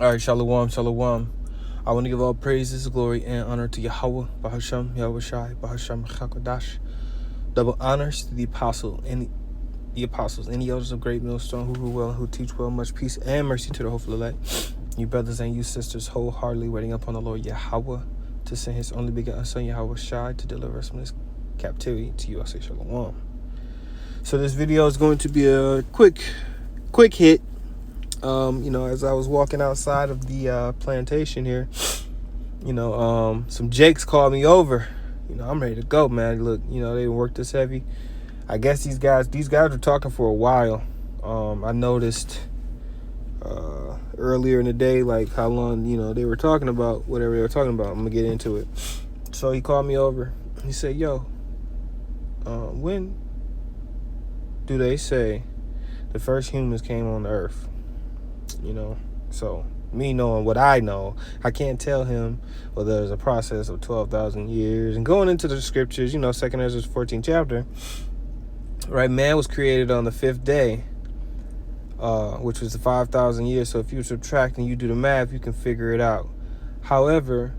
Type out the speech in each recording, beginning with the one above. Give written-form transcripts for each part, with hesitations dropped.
All right, shalom, shalom. I want to give all praises, glory, and honor to Yahweh, Bahasham, Yahweh Shai, Bahasham, Chakodash. Double honors to the apostles and the elders of Great Millstone who rule well and who teach well. Much peace and mercy to the hopeful elect. You brothers and you sisters wholeheartedly waiting upon the Lord Yahweh to send his only begotten Son, Yahweh Shai, to deliver us from this captivity. To you I say shalom. So this video is going to be a quick hit. As I was walking outside of the plantation here, some Jakes called me over. I'm ready to go, man. Look, they didn't work this heavy. I guess these guys were talking for a while. I noticed earlier in the day, like how long, they were talking about whatever they were talking about. I'm gonna get into it. So he called me over. He said, yo, when do they say the first humans came on the earth? So me knowing what I know, I can't tell him whether there's a process of 12,000 years. And going into the scriptures, 2nd Ezra 14th chapter, right? Man was created on the 5th day, which was the 5,000 years. So if you subtract and you do the math, you can figure it out. However,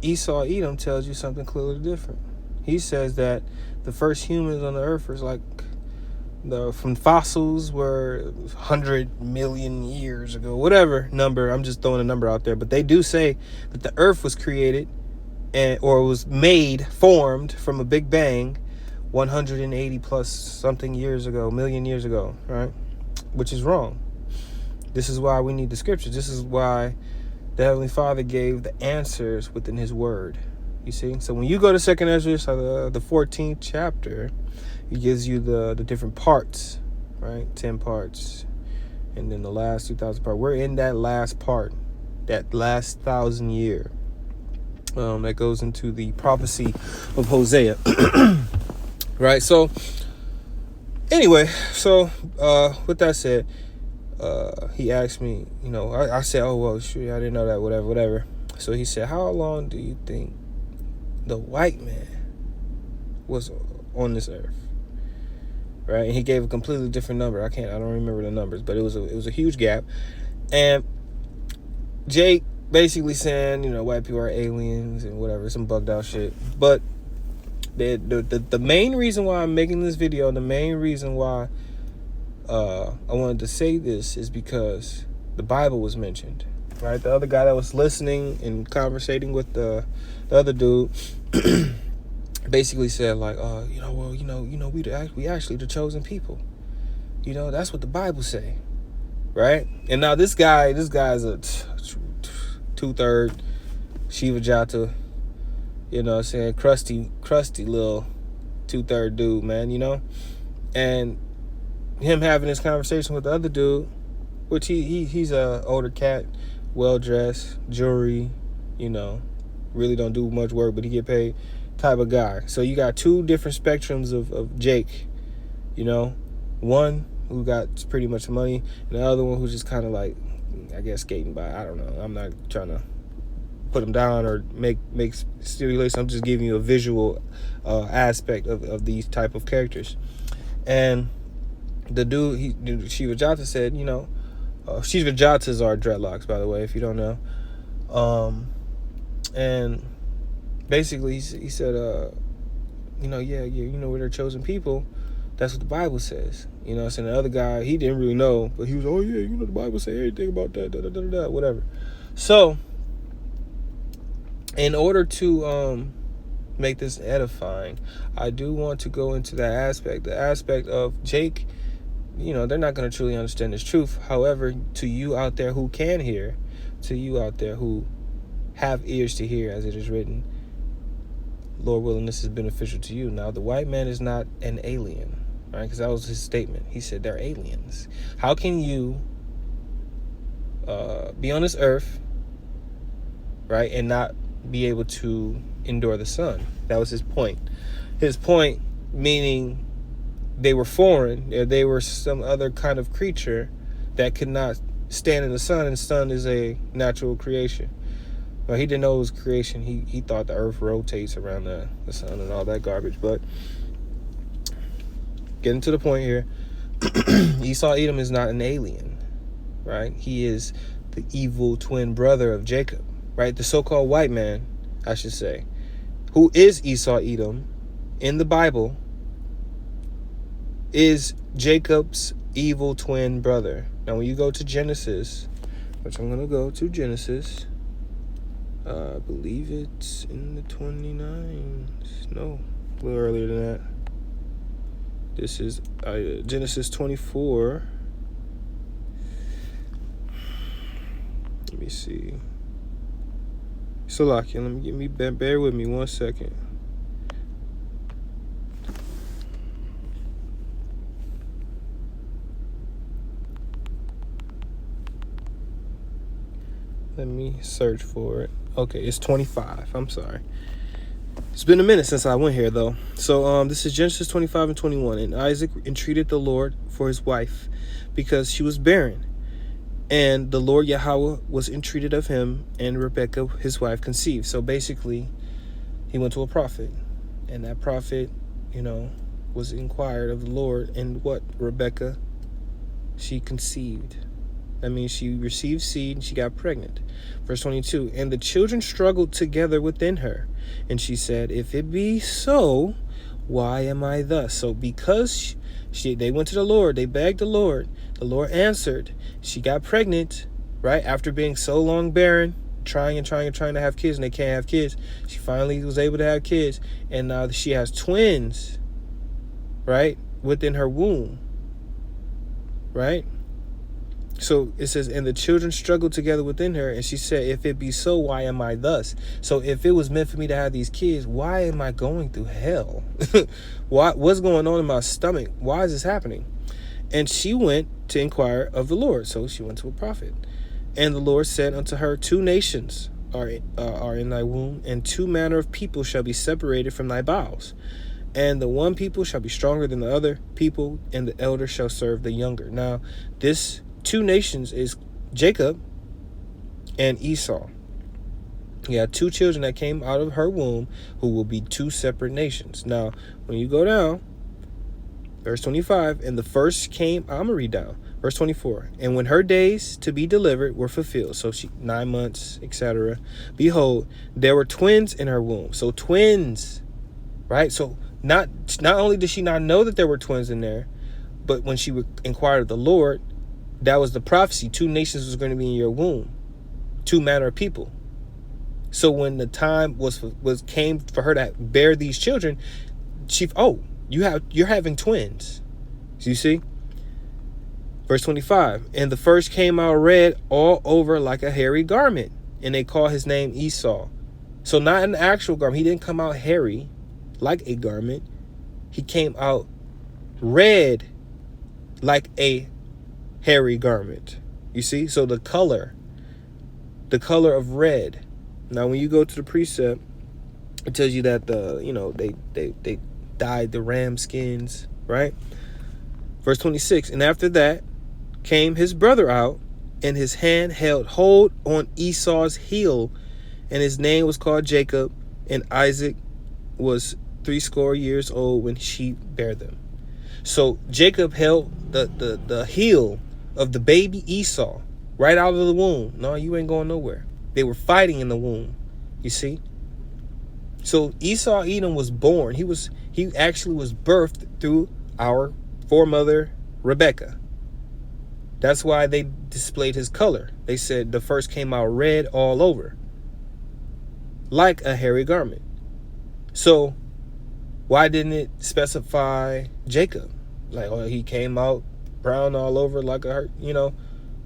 Esau Edom tells you something clearly different. He says that the first humans on the earth was like from fossils were 100 million years ago, whatever number. I'm just throwing a number out there, but they do say that the earth was created or was formed from a big bang 180 plus something million years ago, right? Which is wrong. This is why we need the scriptures. This is why the Heavenly Father gave the answers within his word. You see? So when you go to 2nd Ezra, the 14th chapter, it gives you the different parts, right? 10 parts. And then the last 2,000 part. We're in that last part, that last 1,000 year. That goes into the prophecy of Hosea. Right? So, anyway, with that said, he asked me, I said, oh, well, shoot, I didn't know that, whatever. So he said, how long do you think the white man was on this earth? Right, and he gave a completely different number. I don't remember the numbers, but it was a huge gap. And Jake basically saying, white people are aliens and whatever, some bugged out shit. But the main reason why I'm making this video, the main reason why I wanted to say this is because the Bible was mentioned. Right, the other guy that was listening and conversating with the other dude. Basically said like, we actually the chosen people. That's what the Bible say, right? And now this guy's a 2/3 Shiva Jata, saying crusty little 2/3 dude, man, and him having this conversation with the other dude, which he's a older cat, well dressed, jewelry, really don't do much work, but he get paid type of guy. So you got two different spectrums of Jake, one who got pretty much money and the other one who's just kind of like, I guess, skating by. I don't know, I'm not trying to put him down or make stimulation. I'm just giving you a visual aspect of these type of characters. And the dude, Shiva Jata said, Shiva Jatas are dreadlocks, by the way, if you don't know. And basically, he said, we're their chosen people. That's what the Bible says. So the other guy, he didn't really know, but he was, oh yeah, the Bible say everything about that, whatever. So, in order to make this edifying, I do want to go into that aspect, the aspect of Jake. They're not going to truly understand this truth. However, to you out there who can hear, to you out there who have ears to hear, as it is written, Lord willing, this is beneficial to you. Now, the white man is not an alien, right? Because that was his statement. He said they're aliens. How can you be on this earth, right, and not be able to endure the sun? That was his point. His point meaning they were foreign. They were some other kind of creature that could not stand in the sun, and the sun is a natural creation. Well, he didn't know it was creation. He thought the earth rotates around the sun and all that garbage. But getting to the point here, Esau Edom is not an alien, right? He is the evil twin brother of Jacob, right? The so-called white man, I should say, who is Esau Edom in the Bible, is Jacob's evil twin brother. Now, when you go to Genesis, which I'm going to go to Genesis, I believe it's in the 29s. No, a little earlier than that. This is Genesis 24. Let me see. Salakia, bear with me 1 second. Let me search for it. Okay, it's 25. I'm sorry. It's been a minute since I went here, though. So this is Genesis 25 and 21. And Isaac entreated the Lord for his wife because she was barren. And the Lord Yahweh was entreated of him, and Rebekah, his wife, conceived. So basically, he went to a prophet. And that prophet, was inquired of the Lord. And what? Rebekah, she conceived. That means she received seed and she got pregnant. Verse 22, and the children struggled together within her. And she said, if it be so, why am I thus? So because they went to the Lord, they begged the Lord answered. She got pregnant, right? After being so long barren, trying to have kids, and they can't have kids. She finally was able to have kids. And now she has twins, right? Within her womb, right? So it says, and the children struggled together within her. And she said, if it be so, why am I thus? So if it was meant for me to have these kids, why am I going through hell? What's going on in my stomach? Why is this happening? And she went to inquire of the Lord. So she went to a prophet. And the Lord said unto her, 2 nations are in thy womb, and 2 manner of people shall be separated from thy bowels. And the one people shall be stronger than the other people, and the elder shall serve the younger. Now, this 2 nations is Jacob and Esau. You have 2 children that came out of her womb who will be 2 separate nations. Now, when you go down, verse 25, and the first came, I'm going to read down. Verse 24, and when her days to be delivered were fulfilled, so she 9 months, etc. Behold, there were twins in her womb. So twins, right? So not only did she not know that there were twins in there, but when she inquired of the Lord, that was the prophecy. 2 nations was going to be in your womb, 2 manner of people. So when the time came for her to bear these children, you're having twins. So you see? Verse 25, and the first came out red all over like a hairy garment, and they call his name Esau. So not an actual garment. He didn't come out hairy like a garment. He came out red like a hairy garment. You see? So the color of red. Now when you go to the precept, it tells you that they dyed the ram skins, right? Verse 26, and after that came his brother out, and his hand held hold on Esau's heel, and his name was called Jacob, and Isaac was 80 years old when she bare them. So Jacob held the heel of the baby Esau right out of the womb. No, you ain't going nowhere. They were fighting in the womb. You see? So Esau Edom was born. He actually was birthed through our foremother Rebekah. That's why they displayed his color. They said the first came out red all over, like a hairy garment. So why didn't it specify Jacob? Like, he came out brown all over like a,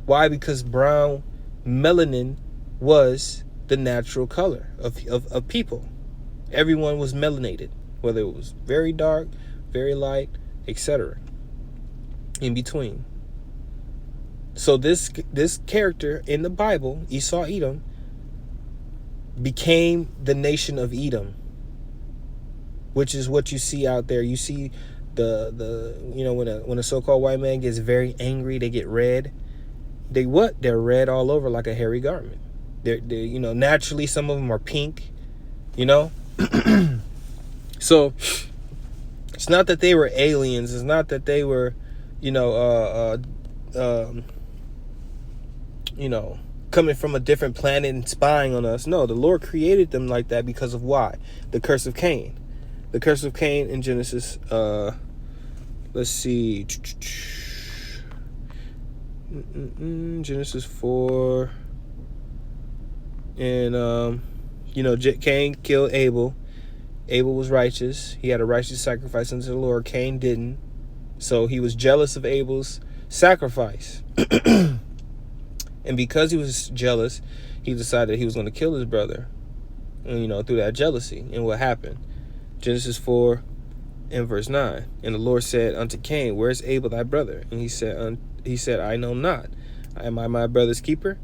why? Because brown melanin was the natural color of people. Everyone was melanated, whether it was very dark, very light, etc. In between. So this character in the Bible, Esau Edom, became the nation of Edom, which is what you see out there. You see when a so-called white man gets very angry, they get red. They're red all over like a hairy garment. They're naturally some of them are pink, So it's not that they were aliens. It's not that they were, coming from a different planet and spying on us. No, the Lord created them like that because of why? The curse of Cain. The curse of Cain in Genesis, let's see. Genesis 4. And, Cain killed Abel. Abel was righteous. He had a righteous sacrifice unto the Lord. Cain didn't. So he was jealous of Abel's sacrifice. And because he was jealous, he decided he was going to kill his brother, through that jealousy. And what happened? Genesis 4 and verse 9. And the Lord said unto Cain, where is Abel thy brother? And he said, I know not. Am I my brother's keeper?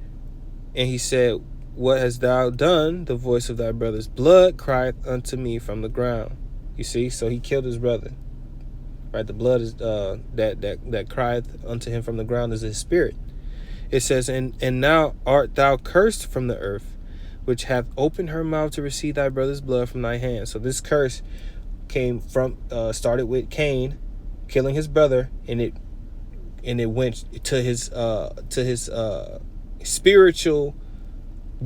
And he said, what hast thou done? The voice of thy brother's blood crieth unto me from the ground. You see, so he killed his brother. Right, the blood is that crieth unto him from the ground is his spirit. It says, and now art thou cursed from the earth, which hath opened her mouth to receive thy brother's blood from thy hand. So this curse started with Cain killing his brother, and it went to his spiritual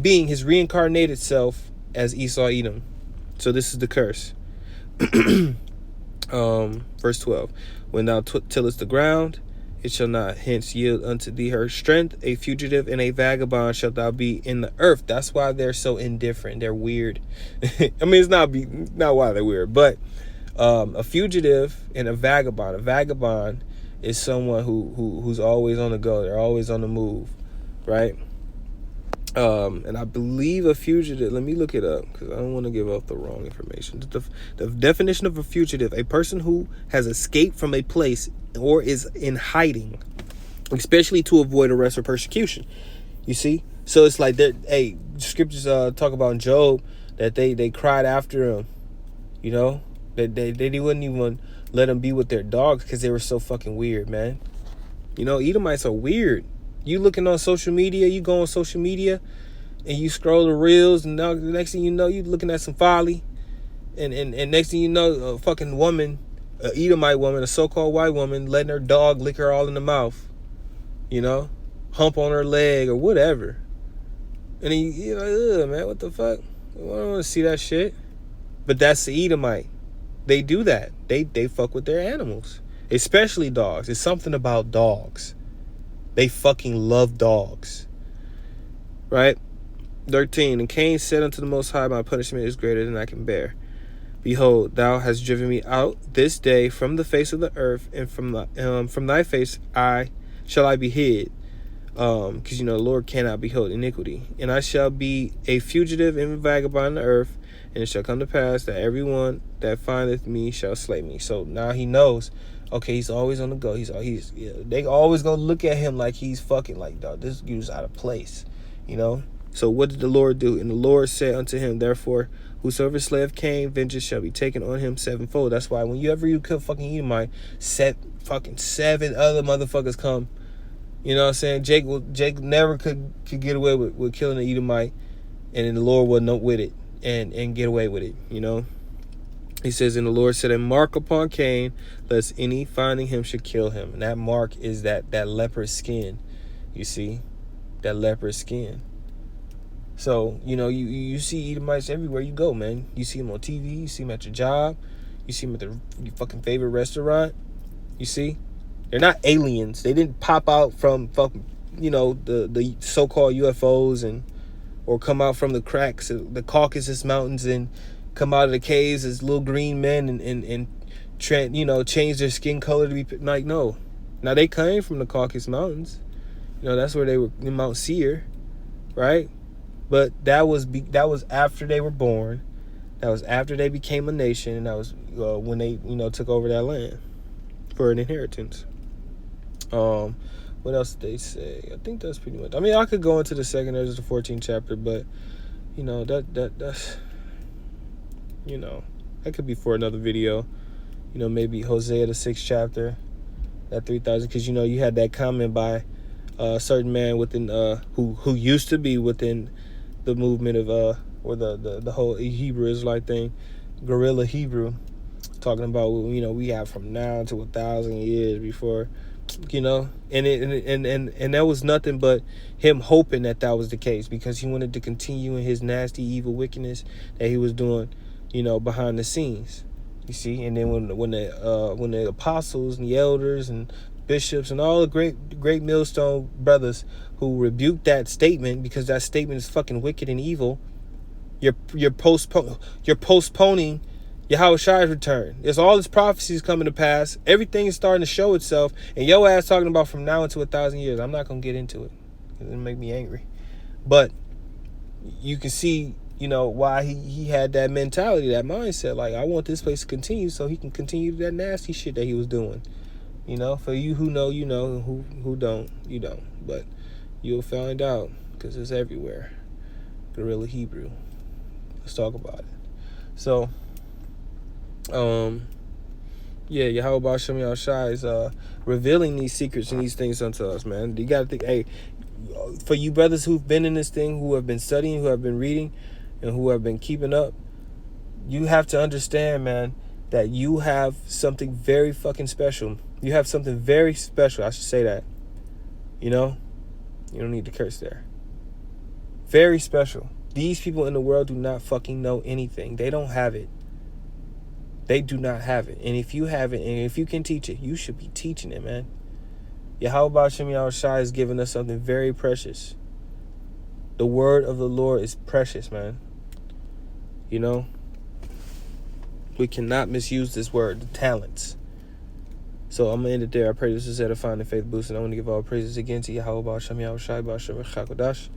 being, his reincarnated self as Esau Edom. So this is the curse. Verse 12. When thou tillest the ground, it shall not hence yield unto thee her strength. A fugitive and a vagabond shalt thou be in the earth. That's why they're so indifferent. They're weird. I mean, it's not why they're weird, but a fugitive and a vagabond. A vagabond is someone who's always on the go. They're always on the move, right? And I believe a fugitive, let me look it up because I don't want to give out the wrong information. The definition of a fugitive, a person who has escaped from a place or is in hiding, especially to avoid arrest or persecution. You see? So it's like, scriptures talk about in Job that they cried after him, that they wouldn't even let them be with their dogs because they were so fucking weird, man. Edomites are weird. You looking on social media, you go on social media and you scroll the reels, and now the next thing you know, you looking at some folly. And next thing you know, a fucking woman, a Edomite woman, a so-called white woman, letting her dog lick her all in the mouth. Hump on her leg or whatever. And then you're like, ugh, man, what the fuck? I don't want to see that shit. But that's the Edomite. They do that. They fuck with their animals. Especially dogs. It's something about dogs. They fucking love dogs. Right? 13. And Cain said unto the Most High, my punishment is greater than I can bear. Behold, thou hast driven me out this day from the face of the earth, and from thy face shall I be hid. Because the Lord cannot behold iniquity. And I shall be a fugitive and a vagabond on the earth, and it shall come to pass that everyone that findeth me shall slay me. So now he knows. Okay, he's always on the go. They always gonna look at him like he's fucking like, dog, this dude's out of place, So what did the Lord do? And the Lord said unto him, therefore, whosoever slayeth Cain, vengeance shall be taken on him sevenfold. That's why whenever you kill fucking Edomite, fucking 7 other motherfuckers come. You know what I'm saying? Jake never could get away with killing an Edomite, and then the Lord wasn't with it and get away with it, He says, and the Lord set a mark upon Cain, lest any finding him should kill him. And that mark is that leopard skin. You see? That leopard skin. So, you see Edomites everywhere you go, man. You see them on TV. You see them at your job. You see them at your fucking favorite restaurant. You see? They're not aliens. They didn't pop out from fucking, the so-called UFOs or come out from the cracks of the Caucasus Mountains and come out of the caves as little green men and change their skin color to be like, no. Now they came from the Caucasus Mountains. That's where they were, in Mount Seir, right? But that was after they were born. That was after they became a nation, and that was when they took over that land for an inheritance. What else did they say? I think that's pretty much. I mean, I could go into the second or the 14th chapter, but that's. That could be for another video. Maybe Hosea the 6th chapter, that 3,000, because you had that comment by a certain man within who used to be within the movement of or the whole Hebrew Israelite thing, Guerrilla Hebrew, talking about we have from now to 1,000 years before you know, and that was nothing but him hoping that was the case, because he wanted to continue in his nasty, evil wickedness that he was doing, you know, behind the scenes. You see, and then when the apostles and the elders and bishops and all the great millstone brothers who rebuked that statement, because that statement is fucking wicked and evil, you're postponing Yahushua's return. There's all his prophecies coming to pass. Everything is starting to show itself. And your ass talking about from now into 1,000 years. I'm not going to get into it. It'll make me angry. But you can see, you know, why he had that mentality, that mindset. Like, I want this place to continue so he can continue that nasty shit that he was doing. You know, for you who know, you know. Who don't, you don't. But you'll find out, because it's everywhere. Guerrilla Hebrew. Let's talk about it. So, yeah, Yahweh Shem Yahushua is revealing these secrets and these things unto us, man. You gotta think, hey, for you brothers who've been in this thing, who have been studying, who have been reading, and who have been keeping up, you have to understand, man, that you have something very fucking special. You have something very special. I should say that. You know? You don't need to curse there. Very special. These people in the world do not fucking know anything. They don't have it. They do not have it. And if you have it, and if you can teach it, you should be teaching it, man. Yahweh Shem Yahushua has given us something very precious. The word of the Lord is precious, man. You know? We cannot misuse this word, the talents. So I'm going to end it there. I pray this is edifying and faith boosting. I want to give all praises again to Yahweh Shem Yahushua, B'Shem Chakodash.